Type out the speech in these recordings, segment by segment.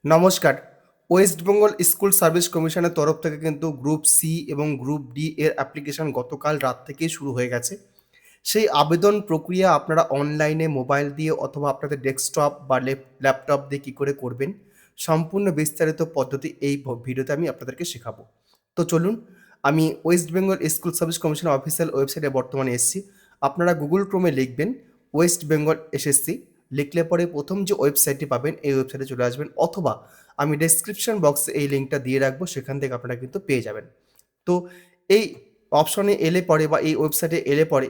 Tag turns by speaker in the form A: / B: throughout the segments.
A: নমস্কার। West Bengal school service কমিশনের তরফ থেকে কিন্তু গ্রুপ সি এবং গ্রুপ ডি এর অ্যাপ্লিকেশন গতকাল রাত থেকেই শুরু হয়ে গেছে। সেই আবেদন প্রক্রিয়া আপনারা অনলাইনে মোবাইল দিয়ে অথবা আপনাদের ডেস্কটপ বা ল্যাপটপ দিয়ে কী করে করবেন, সম্পূর্ণ বিস্তারিত পদ্ধতি এই ভিডিওতে আমি আপনাদেরকে শেখাবো। তো চলুন, আমি ওয়েস্ট বেঙ্গল স্কুল সার্ভিস কমিশনের অফিসিয়াল ওয়েবসাইটে বর্তমানে এসেছি। আপনারা গুগল ক্রোমে লিখবেন ওয়েস্ট বেঙ্গল এসএসসি, লিখলে পরে প্রথম যে ওয়েবসাইটটি পাবেন এই ওয়েবসাইটে চলে আসবেন, অথবা আমি ডেসক্রিপশন বক্সে এই লিঙ্কটা দিয়ে রাখবো, সেখান থেকে আপনারা কিন্তু পেয়ে যাবেন। তো এই অপশনে এলে পরে বা এই ওয়েবসাইটে এলে পরে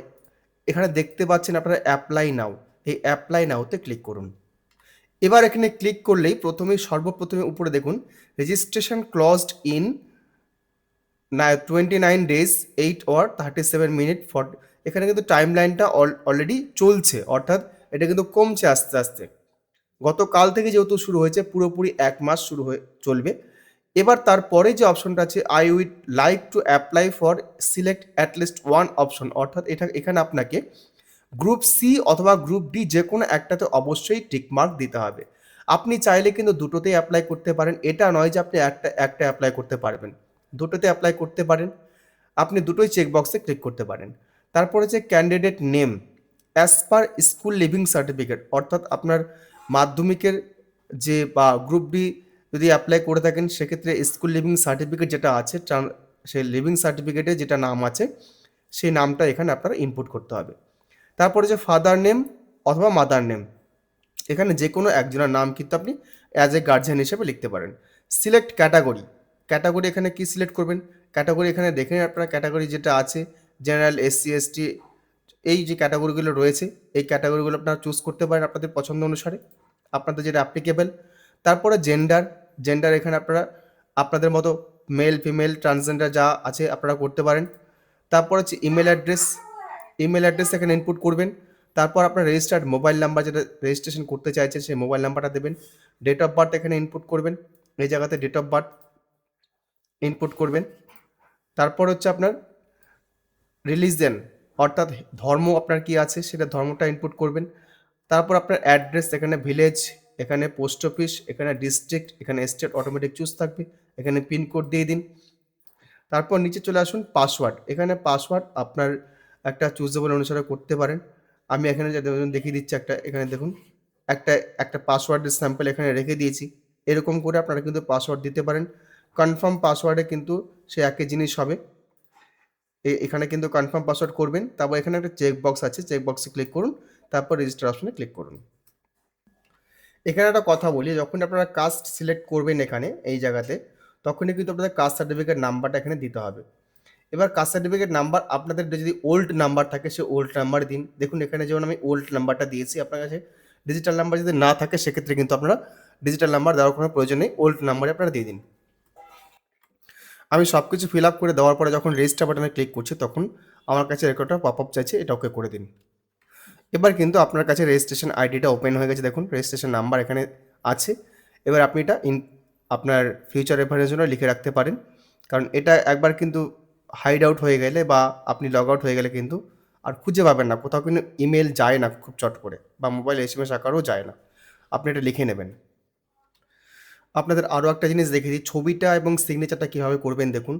A: এখানে দেখতে পাচ্ছেন আপনারা অ্যাপ্লাই নাও, এই অ্যাপ্লাই নাওতে ক্লিক করুন। এবার এখানে ক্লিক করলেই সর্বপ্রথমে উপরে দেখুন registration closed in 29 days 8 or 37 minute for. এখানে কিন্তু টাইম লাইনটা অলরেডি চলছে, অর্থাৎ এটা কিন্তু কমছে আস্তে আস্তে। গতকাল থেকে যেহেতু শুরু হয়েছে, পুরোপুরি ১ মাস চলবে। এবার তারপরে যে অপশনটা আছে, I weed like to apply for select at least one option, অর্থাৎ এখানে আপনাকে গ্রুপ সি অথবা গ্রুপ ডি যে কোনো একটাতে অবশ্যই টিক মার্ক দিতে হবে। আপনি চাইলে কিন্তু দুটোতেই অ্যাপ্লাই করতে পারেন। এটা নয় যে আপনি একটা অ্যাপ্লাই করতে পারবেন। দুটোতে অ্যাপ্লাই করতে পারেন। আপনি দুটোই চেক বক্সে ক্লিক করতে পারেন। তারপরে হচ্ছে candidate name as per school living certificate, অর্থাৎ আপনার মাধ্যমিকের যে বা গ্রুপ ডি যদি অ্যাপ্লাই করে থাকেন, সেক্ষেত্রে স্কুল লিভিং সার্টিফিকেট যেটা আছে, সেই লিভিং সার্টিফিকেটে যেটা নাম আছে সেই নামটা এখানে আপনারা ইনপুট করতে হবে। তারপরে যে ফাদার নেম অথবা মাদার নেম, এখানে যে কোনো একজনের নাম কিন্তু আপনি অ্যাজ এ গার্জিয়ান হিসেবে লিখতে পারেন। সিলেক্ট ক্যাটাগরি, ক্যাটাগরি এখানে কি সিলেক্ট করবেন? ক্যাটাগরি এখানে দেখে নিন আপনারা, ক্যাটাগরি যেটা আছে জেনারেল, এসসি, এসটি, এই যে ক্যাটাগরিগুলো রয়েছে এই ক্যাটাগরিগুলো আপনারা চুজ করতে পারেন আপনাদের পছন্দ অনুসারে, আপনাদের যেটা অ্যাপ্লিকেবল। তারপরে জেন্ডার, জেন্ডার এখানে আপনারা আপনাদের মতো মেল, ফিমেল, ট্রান্সজেন্ডার যা আছে আপনারা করতে পারেন। তারপর হচ্ছে ইমেল অ্যাড্রেস, ইমেল অ্যাড্রেস এখানে ইনপুট করবেন। তারপর আপনার রেজিস্টার্ড মোবাইল নাম্বার যেটা রেজিস্ট্রেশন করতে চাইছেন সেই মোবাইল নাম্বারটা দেবেন। ডেট অফ বার্থ এখানে ইনপুট করবেন, এই জায়গাতে ডেট অফ বার্থ ইনপুট করবেন। তারপর হচ্ছে আপনার রিলিজিয়ন, অর্থাৎ ধর্ম আপনার কি আছে সেটা ধর্মটা ইনপুট করবেন। তারপর আপনার অ্যাড্রেস, এখানে ভিলেজ, এখানে পোস্ট অফিস, এখানে ডিস্ট্রিক্ট, এখানে স্টেট অটোমেটিক চুজ থাকবে, এখানে পিনকোড দিয়ে দিন। তারপর নিচে চলে আসুন পাসওয়ার্ড, এখানে পাসওয়ার্ড আপনার একটা চুজেবল অনুসারে করতে পারেন। আমি এখানে দেখিয়ে দিচ্ছি একটা, এখানে দেখুন একটা একটা পাসওয়ার্ডের স্যাম্পল এখানে রেখে দিয়েছি। এরকম করে আপনারা কিন্তু পাসওয়ার্ড দিতে পারেন। কনফার্ম পাসওয়ার্ডে কিন্তু সে একই জিনিস হবে। এখানে কিন্তু কনফার্ম পাসওয়ার্ড করবেন। তারপর এখানে একটা চেক বক্স আছে, চেক বক্সে ক্লিক করুন, তারপর রেজিস্টার অপশনে ক্লিক করুন। এখানে একটা কথা বলি, যখন আপনারা কাস্ট সিলেক্ট করবেন এখানে এই জায়গাতে, তখনই কিন্তু আপনাদের কাস্ট সার্টিফিকেট নাম্বারটা এখানে দিতে হবে। এবার কাস্ট সার্টিফিকেট নাম্বার আপনাদের যদি ওল্ড নাম্বার থাকে সে ওল্ড নাম্বার দিন। দেখুন এখানে যেমন আমি ওল্ড নাম্বারটা দিয়েছি, আপনার কাছে ডিজিটাল নাম্বার যদি না থাকে সেক্ষেত্রে কিন্তু আপনারা ডিজিটাল নাম্বার দেওয়ার কোনো প্রয়োজন নেই, ওল্ড নাম্বারে আপনারা দিয়ে দিন। আমি সব কিছু ফিল আপ করে দেওয়ার পরে যখন রেজিস্টার বাটনে ক্লিক করছি, তখন আমার কাছে এরকম পপ আপ চাইছে, এটা ওকে করে দিন। এবার কিন্তু আপনার কাছে রেজিস্ট্রেশন আইডিটা ওপেন হয়ে গেছে, দেখুন রেজিস্ট্রেশন নাম্বার এখানে আছে। এবার আপনি এটা আপনার ফিউচার রেফারেন্সের জন্য লিখে রাখতে পারেন, কারণ এটা একবার কিন্তু হাইড আউট হয়ে গেলে বা আপনি লগ আউট হয়ে গেলে কিন্তু আর খুঁজে পাবেন না, কোথাও কিন্তু ইমেল যায় না খুব চট করে, বা মোবাইল এসএমএস আকারেও যায় না। আপনি এটা লিখে নেবেন। আপনাদের আরও একটা জিনিস দেখে দিই, ছবিটা এবং সিগনেচারটা কীভাবে করবেন। দেখুন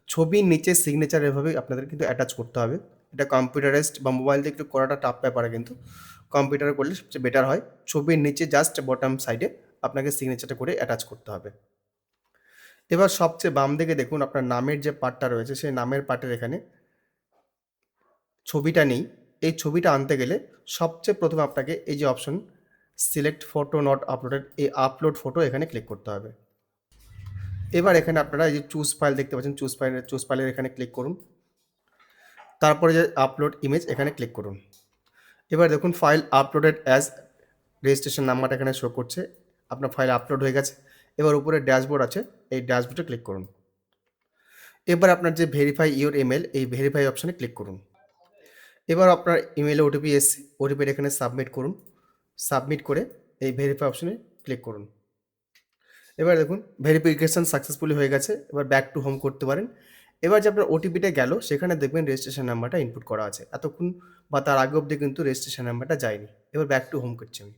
A: ছবির নিচে সিগনেচার এভাবে আপনাদের কিন্তু অ্যাটাচ করতে হবে। এটা কম্পিউটারাইজড বা মোবাইল দিয়ে একটু করাটা টাফ ব্যাপারে, কিন্তু কম্পিউটারে করলে সবচেয়ে বেটার হয়। ছবির নিচে জাস্ট বটম সাইডে আপনাকে সিগনেচারটা করে অ্যাটাচ করতে হবে। এবার সবচেয়ে বাম দিকে দেখুন আপনার নামের যে পার্টটা রয়েছে, সেই নামের পার্টের এখানে ছবিটা নেই। এই ছবিটা আনতে গেলে সবচেয়ে প্রথমে আপনাকে এই যে option select photo not uploaded, এই আপলোড ফটো এখানে ক্লিক করতে হবে। এবার এখানে আপনারা এই যে চুজ ফাইল দেখতে পাচ্ছেন, চুজ ফাইলের এখানে ক্লিক করুন। তারপরে যে আপলোড ইমেজ এখানে ক্লিক করুন। এবার দেখুন ফাইল আপলোডেড অ্যাজ, রেজিস্ট্রেশন নাম্বারটা এখানে শো করছে, আপনার ফাইল আপলোড হয়ে গেছে। এবার উপরে ড্যাশবোর্ড আছে, এই ড্যাশবোর্ডে ক্লিক করুন। এবার আপনার যে ভেরিফাই ইওর ইমেল, এই ভেরিফাই অপশানে ক্লিক করুন। এবার আপনার ইমেলে ওটিপি এসছে, ওটিপিটা এখানে সাবমিট করুন। সাবমিট করে এই ভেরিফাই অপশানে ক্লিক করুন। এবার দেখুন ভেরিফিকেশান সাকসেসফুলি হয়ে গেছে। এবার ব্যাক টু হোম করতে পারেন। এবার যে আপনার ওটিপিটা গেল, সেখানে দেখবেন রেজিস্ট্রেশন নাম্বারটা ইনপুট করা আছে। এতক্ষণ বা তার আগে অবধি কিন্তু রেজিস্ট্রেশন নাম্বারটা যায়নি। এবার ব্যাক টু হোম করছি আমি।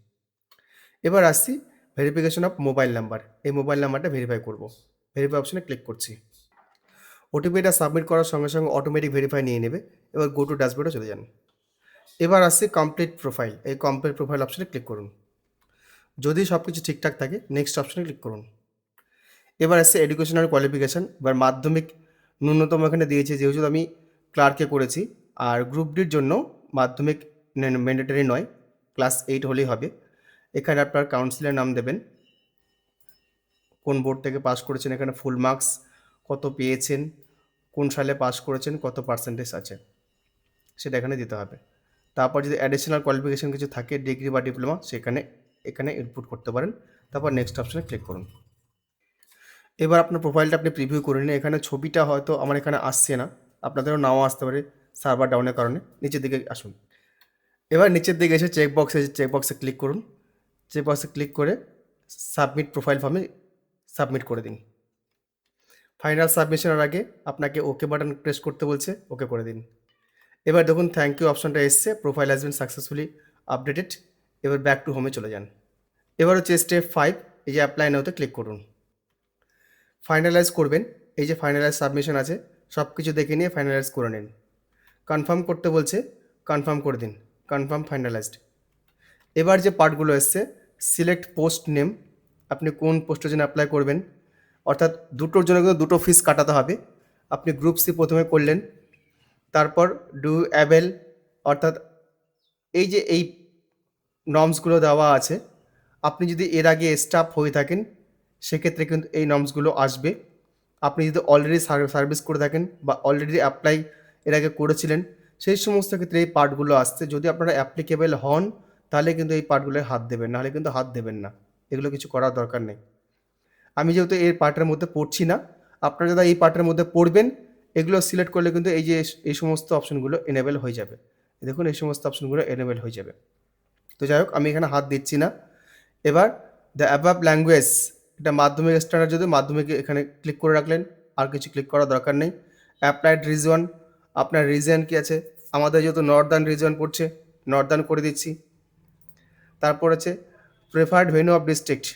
A: এবার আসছি ভেরিফিকেশন অফ মোবাইল নাম্বার, এই মোবাইল নাম্বারটা ভেরিফাই করব। ভেরিফাই অপশনে ক্লিক করছি। ওটিপিটা সাবমিট করার সঙ্গে সঙ্গে অটোমেটিক ভেরিফাই নিয়ে নেবে। এবার গো টু ড্যাশবোর্ডে চলে যান। এবার আসছে কমপ্লিট প্রোফাইল, এই কমপ্লিট প্রোফাইল অপশনে ক্লিক করুন। যদি সব কিছু ঠিকঠাক থাকে নেক্সট অপশনে ক্লিক করুন। এবার আসছে এডুকেশনাল কোয়ালিফিকেশান। এবার মাধ্যমিক ন্যূনতম এখানে দিয়েছে, যেহেতু আমি ক্লার্কে করেছি। আর গ্রুপ ডির জন্য মাধ্যমিক ম্যান্ডেটরি নয়, ক্লাস 8 হলেই হবে। এখানে আপনার কাউন্সিলের নাম দেবেন, কোন বোর্ড থেকে পাস করেছেন, এখানে ফুল মার্কস কত পেয়েছেন, কোন সালে পাস করেছেন, কত পার্সেন্টেজ আছে সেটা এখানে দিতে হবে। তারপর যদি অ্যাডিশনাল কোয়ালিফিকেশান কিছু থাকে, ডিগ্রি বা ডিপ্লোমা, এখানে ইনপুট করতে পারেন। তারপর নেক্সট অপশনে ক্লিক করুন। এবার আপনার প্রোফাইলটা আপনি প্রিভিউ করে নিন। এখানে ছবিটা হয়তো আমার এখানে আসছে না, আপনাদেরও নাও আসতে পারে সার্ভার ডাউনের কারণে। নিচের দিকে আসুন। এবার নিচের দিকে এসে চেকবক্সে ক্লিক করুন। চেকবক্সে ক্লিক করে সাবমিট প্রোফাইল ফর্মে সাবমিট করে দিন। ফাইনাল সাবমিশনের আগে আপনাকে ওকে বাটন প্রেস করতে বলছে, ওকে করে দিন। এবার দেখুন থ্যাংক ইউ অপশনটা এসছে, profile has been successfully updated. এবার ব্যাক টু হোমে চলে যান। এবার হচ্ছে স্টেপ 5, এই যে অ্যাপ্লাই নাওতে ক্লিক করুন। ফাইনালাইজ করবেন, এই যে ফাইনালাইজ সাবমিশন আছে, সব কিছু দেখে নিয়ে ফাইনালাইজ করে নিন। কনফার্ম করতে বলছে, কনফার্ম করে দিন। Confirm finalised. এবার যে পার্টগুলো এসছে, সিলেক্ট পোস্ট নেম, আপনি কোন পোস্টের জন্য অ্যাপ্লাই করবেন, অর্থাৎ দুটোর জন্য কিন্তু দুটো ফিস কাটাতে হবে। আপনি গ্রুপ সি প্রথমে করলেন, তারপর ডু অ্যাভেল, অর্থাৎ এই যে এই নর্মসগুলো দেওয়া আছে, আপনি যদি এর আগে স্টাফ হয়ে থাকেন সেক্ষেত্রে কিন্তু এই নর্মসগুলো আসবে। আপনি যদি অলরেডি সার্ভিস করে থাকেন বা অলরেডি অ্যাপ্লাই এর আগে করেছিলেন, সেই সমস্ত ক্ষেত্রে এই পার্টগুলো আসছে। যদি আপনারা অ্যাপ্লিকেবল হন তাহলে কিন্তু এই পার্টগুলোয় হাত দেবেন, নাহলে কিন্তু হাত দেবেন না। এগুলো কিছু করার দরকার নেই। আমি যেহেতু এই পার্টের মধ্যে পড়ছি না, আপনারা যারা এই পার্টের মধ্যে পড়বেন এগুলো সিলেক্ট করলে কিন্তু এই যে এই সমস্ত অপশনগুলো এনেবেল হয়ে যাবে। দেখুন এই সমস্ত অপশনগুলো এনেবেল হয়ে যাবে। তো যাই হোক, আমি এখানে হাত দিচ্ছি না। এবার দ্য অ্যাবাভ ল্যাঙ্গুয়েজ, এটা মাধ্যমিক স্ট্যান্ডার্ড, যদি মাধ্যমিকে এখানে ক্লিক করে রাখলেন, আর কিছু ক্লিক করার দরকার নেই। অ্যাপ্লাইড রিজন, আপনার রিজন কী আছে, আমাদের যেহেতু নর্দার্ন রিজন পড়ছে, নর্দার্ন করে দিচ্ছি। তারপর আছে প্রেফার্ড ভেন্যু অফ ডিস্ট্রিক্ট,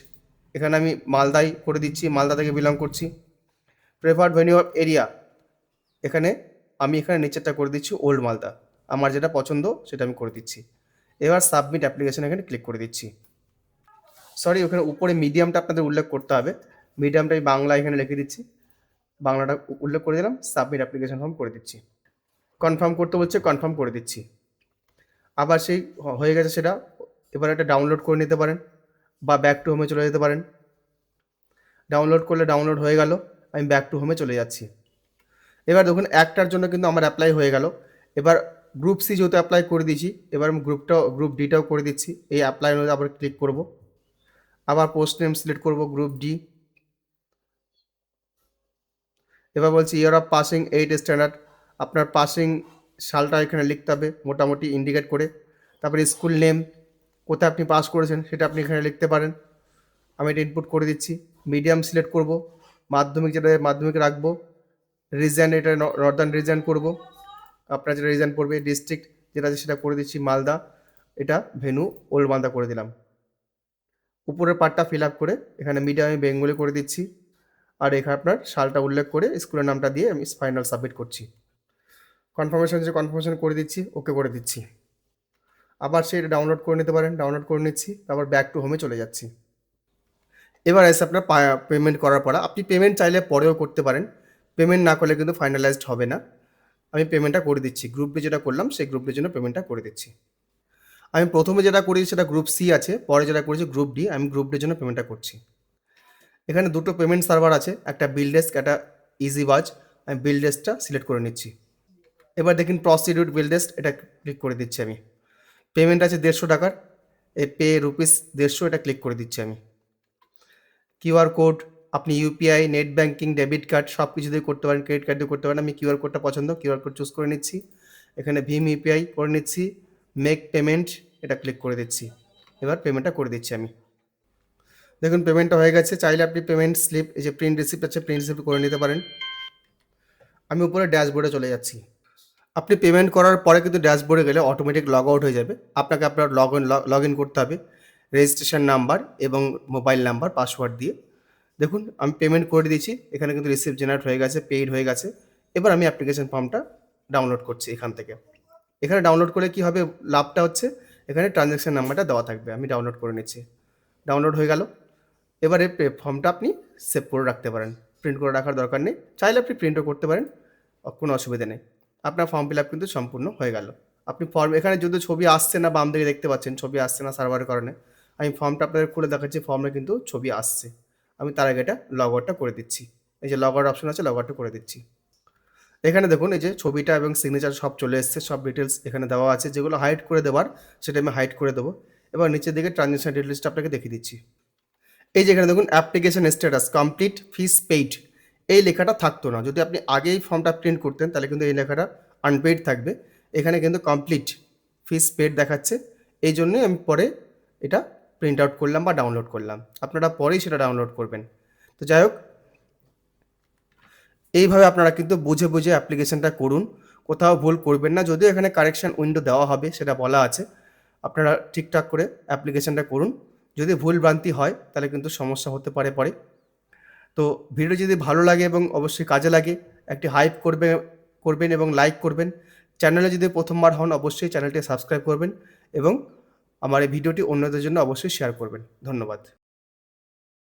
A: এখানে আমি মালদাই করে দিচ্ছি, মালদা থেকে বিলং করছি। প্রেফার্ড ভেন্যু অফ এরিয়া, এখানে আমি নিচেরটা করে দিচ্ছি ওল্ড মালদা, আমার যেটা পছন্দ সেটা আমি করে দিচ্ছি। এবার সাবমিট অ্যাপ্লিকেশন এখানে ক্লিক করে দিচ্ছি। সরি, ওখানে উপরে মিডিয়ামটা আপনাদের উল্লেখ করতে হবে। মিডিয়ামটা আমি বাংলা এখানে লিখে দিচ্ছি, বাংলাটা উল্লেখ করে দিলাম। সাবমিট অ্যাপ্লিকেশন ফর্ম করে দিচ্ছি। কনফার্ম করতে বলছে, কনফার্ম করে দিচ্ছি। আবার সেই হয়ে গেছে সেটা, এবার একটা ডাউনলোড করে নিতে পারেন বা ব্যাক টু হোমে চলে যেতে পারেন। ডাউনলোড করলে ডাউনলোড হয়ে গেল, আমি ব্যাক টু হোমে চলে যাচ্ছি। এবার দেখুন একটার জন্য কিন্তু আমার অ্যাপ্লাই হয়ে গেল। এবার গ্রুপ সি যেহেতু অ্যাপ্লাই করে দিয়েছি, এবার আমি গ্রুপ ডিটাও করে দিচ্ছি। এই অ্যাপ্লাই হলে আবার ক্লিক করব, আবার পোস্ট নেম সিলেক্ট করব গ্রুপ ডি। এবার বলছি ইয়ার অফ পাসিং 8 স্ট্যান্ডার্ড, আপনার পাসিং সালটা এখানে লিখতে হবে মোটামুটি ইন্ডিকেট করে। তারপরে স্কুল নেম, কোথায় আপনি পাস করেছেন সেটা আপনি এখানে লিখতে পারেন। আমি এটা ইনপুট করে দিচ্ছি। মিডিয়াম সিলেক্ট করব, মাধ্যমিক যেটা মাধ্যমিক রাখবো। রিজন, এটা নর্দার্ন রিজন করব, আপনার যেটা রিজন পড়বে। ডিস্ট্রিক্ট যেটা আছে সেটা করে দিচ্ছি মালদা, এটা ভেনু ওল্ড মালদা করে দিলাম। উপরের পার্টটা ফিল আপ করে এখানে মিডিয়ামে বেঙ্গলি করে দিচ্ছি। আর এখানে আপনার সালটা উল্লেখ করে স্কুলের নামটা দিয়ে আমি ফাইনাল সাবমিট করছি। কনফার্মেশন যে কনফার্মেশন করে দিচ্ছি, ওকে করে দিচ্ছি। আবার সেটা ডাউনলোড করে নিতে পারেন, ডাউনলোড করে নিচ্ছি। তারপর ব্যাক টু হোমে চলে যাচ্ছি। এবার এসে আপনার পেমেন্ট করার পর, আপনি পেমেন্ট চাইলে পরেও করতে পারেন, পেমেন্ট না করলে কিন্তু ফাইনালাইজড হবে না। আমি পেমেন্টটা করে দিচ্ছি, গ্রুপ ডি যেটা করলাম সেই গ্রুপ ডির জন্য পেমেন্টটা করে দিচ্ছি। আমি প্রথমে যেটা করেছি সেটা গ্রুপ সি আছে, পরে যেটা করেছি গ্রুপ ডি, আমি গ্রুপ ডির জন্য পেমেন্টটা করছি। এখানে দুটো পেমেন্ট সার্ভার আছে, একটা বিলডেস্ক, একটা ইজিবাজ। আমি বিলডেস্কটা সিলেক্ট করে নিচ্ছি। এবার দেখুন প্রসিড উইথ বিলডেস্ক, এটা ক্লিক করে দিচ্ছি আমি। পেমেন্ট আছে 150 টাকার, এই পে রুপিস 150, এটা ক্লিক করে দিচ্ছি আমি। কিউআর কোড, আপনি UPI, net banking, debit card সব কিছু দিয়ে করতে পারেন, ক্রেডিট কার্ড দিয়ে করতে পারেন। আমি কিউআর কোডটা পছন্দ, কিউআর কোড চুজ করে নিচ্ছি। এখানে ভীম ইউপিআই করে নিচ্ছি, মেক পেমেন্ট, এটা ক্লিক করে দিচ্ছি। এবার পেমেন্টটা করে দিচ্ছি আমি। দেখুন পেমেন্টটা হয়ে গেছে। চাইলে আপনি পেমেন্ট স্লিপ, এই যে প্রিন্ট রিসিপ্ট আছে, প্রিন্ট রিসিপ্ট করে নিতে পারেন। আমি উপরে ড্যাশবোর্ডে চলে যাচ্ছি। আপনি পেমেন্ট করার পরে কিন্তু ড্যাশবোর্ডে গেলে অটোমেটিক লগ আউট হয়ে যাবে, আপনাকে আপনার লগ ইন করতে হবে। রেজিস্ট্রেশন নাম্বার এবং মোবাইল নাম্বার পাসওয়ার্ড দিয়ে দেখুন আমি পেমেন্ট করে দিয়েছি। এখানে কিন্তু রিসিপ্ট জেনারেট হয়ে গেছে, পেইড হয়ে গেছে। এবার আমি অ্যাপ্লিকেশন ফর্মটা ডাউনলোড করছি এখান থেকে। এখানে ডাউনলোড করলে কি হবে, লাভটা হচ্ছে এখানে ট্রানজ্যাকশন নাম্বারটা দেওয়া থাকবে। আমি ডাউনলোড করে নিচ্ছি। ডাউনলোড হয়ে গেল। এবারে ফর্মটা আপনি সেভ করে রাখতে পারেন। প্রিন্ট করে রাখার দরকার নেই। চাইলে আপনি প্রিন্টও করতে পারেন, কোনো অসুবিধা নেই। আপনার ফর্ম ফিল আপ কিন্তু সম্পূর্ণ হয়ে গেল। আপনি ফর্ম এখানে যদি ছবি আসছে না, বাম দিকে দেখতে পাচ্ছেন ছবি আসছে না সার্ভারের কারণে। আমি ফর্মটা আপনাদের খুলে দেখাচ্ছি, ফর্মে কিন্তু ছবি আসছে। আমি তার আগে এটা লগ আউটটা করে দিচ্ছি। এই যে লগ আউট অপশন আছে, লগ আউটটা করে দিচ্ছি। এখানে দেখুন এই যে ছবিটা এবং সিগনেচার সব চলে এসছে, সব ডিটেলস এখানে দেওয়া আছে। যেগুলো হাইড করে দেওয়ার সেটা আমি হাইড করে দেবো। এবার নিচের দিকে ট্রানজ্যাকশন ডিটেলসটা আপনাকে দেখিয়ে দিচ্ছি। এই যে এখানে দেখুন অ্যাপ্লিকেশন স্ট্যাটাস কমপ্লিট, ফিস পেইড, এই লেখাটা থাকতো না। যদি আপনি আগেই ফর্মটা প্রিন্ট করতেন তাহলে কিন্তু এই লেখাটা আনপেইড থাকবে। এখানে কিন্তু কমপ্লিট, ফিস পেইড দেখাচ্ছে। এই জন্যই আমি পরে এটা প্রিন্ট আউট করলাম বা ডাউনলোড করলাম। আপনারা পরেই সেটা ডাউনলোড করবেন। তো যাই হোক, এইভাবে আপনারা কিন্তু বুঝে বুঝে অ্যাপ্লিকেশনটা করুন। কোথাও ভুল করবেন না। যদিও এখানে কারেকশন উইন্ডো দেওয়া হবে সেটা বলা আছে। আপনারা ঠিকঠাক করে অ্যাপ্লিকেশনটা করুন। যদি ভুল ভ্রান্তি হয় তাহলে কিন্তু সমস্যা হতে পারে পরে। তো ভিডিও যদি ভালো লাগে এবং অবশ্যই কাজে লাগে, একটি হাইপ করবেন এবং লাইক করবেন। চ্যানেলে যদি প্রথমবার হন অবশ্যই চ্যানেলটি সাবস্ক্রাইব করবেন এবং আমার এই ভিডিওটি অন্যদের জন্য অবশ্যই শেয়ার করবেন। ধন্যবাদ।